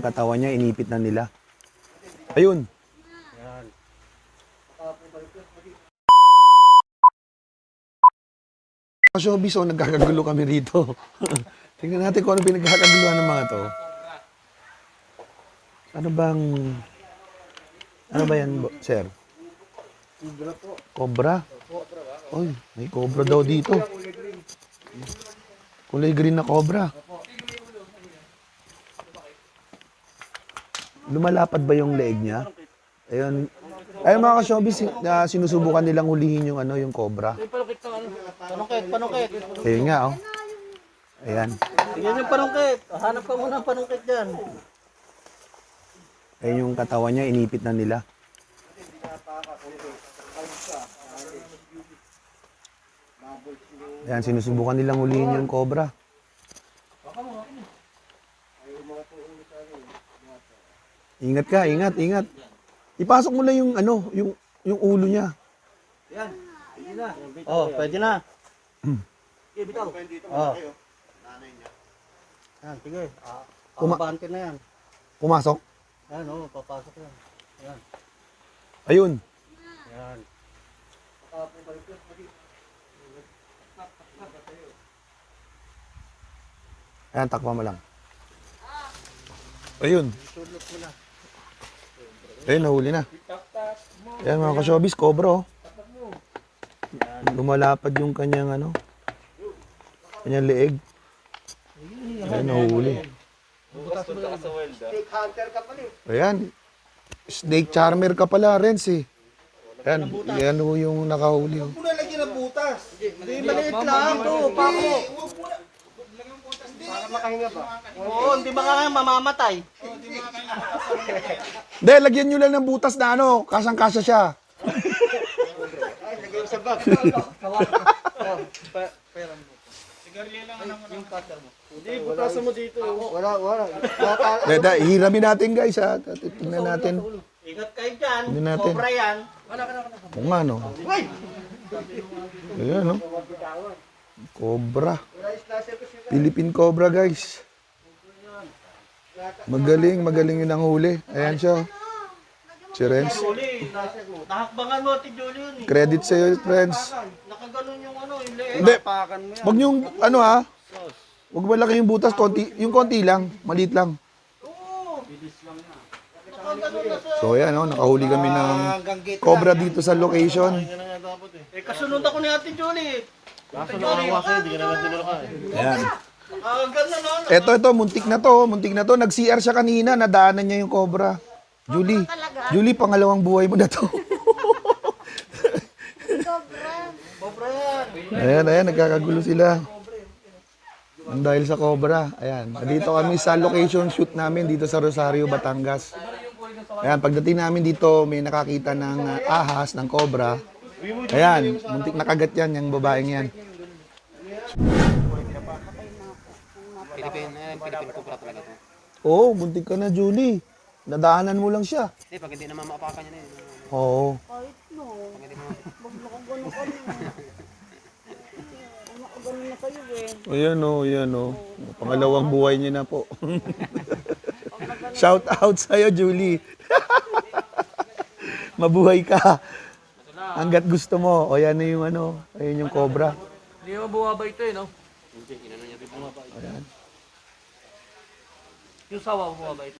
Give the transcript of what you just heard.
yung katawan niya, inipit na nila. Ayun. Yan. Showbiz, nagkakagulo kami rito. Tingnan natin kung ano pinagkakaguluhan ng mga to. Ano ba yan, sir? Cobra po. Cobra? Oy, may cobra daw dito. Kulay green na cobra. Lumalapad ba yung leeg niya? Ayun. Ay mga ka-showbiz, sinusubukan nilang hulihin yung yung cobra. Panungkit. Ayun nga, oh. Ayan. Yan yung panungkit. Hanap ka muna ng panungkit dyan. Ayun yung katawan niya, inipit na nila. Ayan, sinusubukan nilang hulihin yung cobra. Ingat ka, ingat. Ipasok mo lang yung yung ulo niya. Yan. Pwede na. Oh, pwede na. Okay, bitaw. Oh. Yan, sige. Abante na yan. Pumasok. Yan, oh, papasok yan. Yan. Ayun. Yan. Ayan, takpa mo lang. Ayun. Ayun, nahuli na. Ayan mga ka-showbiz, cobra, oh. Lumalapad yung kanyang kanyang leeg. Ayan, nahuli. Snake hunter ka pala eh. Ayan. Snake charmer ka pala, Renz, eh. Ayan, yan ho yung nakahuli, oh. Huwag mo na lagyan ng butas. Hindi, maliit lang. Ito, pako. Para makahinga ba? Oo, hindi ba nga mamamatay? Hindi, lagyan nyo lang ng butas na kasang-kasa siya. Ay, lagyan sa bag. Pera mo. Sigarilyo lang naman yung cutter mo. Hindi, butasan mo dito. Wala. Hiramin natin, guys, ha. Tingnan natin. Ingat kayo dyan. Tingnan natin. Cobra yan. Oo nga, no. Ayan, no. Cobra. Philippine cobra, guys. Magaling yung nanghuli. Ayan siya. Si Renz. Julie, nahakbangan mo, Ate Julie yun eh. Credit sa'yo, friends. Nakaganon yung yung leeg. Hindi. Wag yung, wag malaki yung butas, yung konti lang, maliit lang. Oo. Nakaganon na sa... So, ayan, nakahuli kami ng cobra dito sa location. Kasunod ako ni Ate Julie. Ate Julie. Ayan. Ganda no? Ito, muntik na to. Nag-CR siya kanina, nadaanan niya yung cobra. Julie, pangalawang buhay mo na to. Cobra yan. Ayan, nagkakagulo sila. Ang dahil sa cobra. Ayan, dito kami sa location shoot namin dito sa Rosario, Batangas. Ayan, pagdating namin dito, may nakakita ng ahas, ng cobra. Ayan, muntik nakagat yan, yung babaeng yan. Philippine cobra talaga to. Oo, muntik ka na, Julie. Nadaanan mo lang siya. Hindi, pag hindi naman maapakan niya na yun. Oo. Kahit no, Pag hindi naman... magkakagano ka rin. Nakagano na kayo eh. Ayan o. Pangalawang buhay niya na po. Shout out sa'yo, Julie. Mabuhay ka. Hanggat gusto mo. O yan na yung ayun yung cobra. Hindi mo bumaba ito eh, no? Hindi, inano niya din bumaba. Ayan. Yung sawa bumaba ito.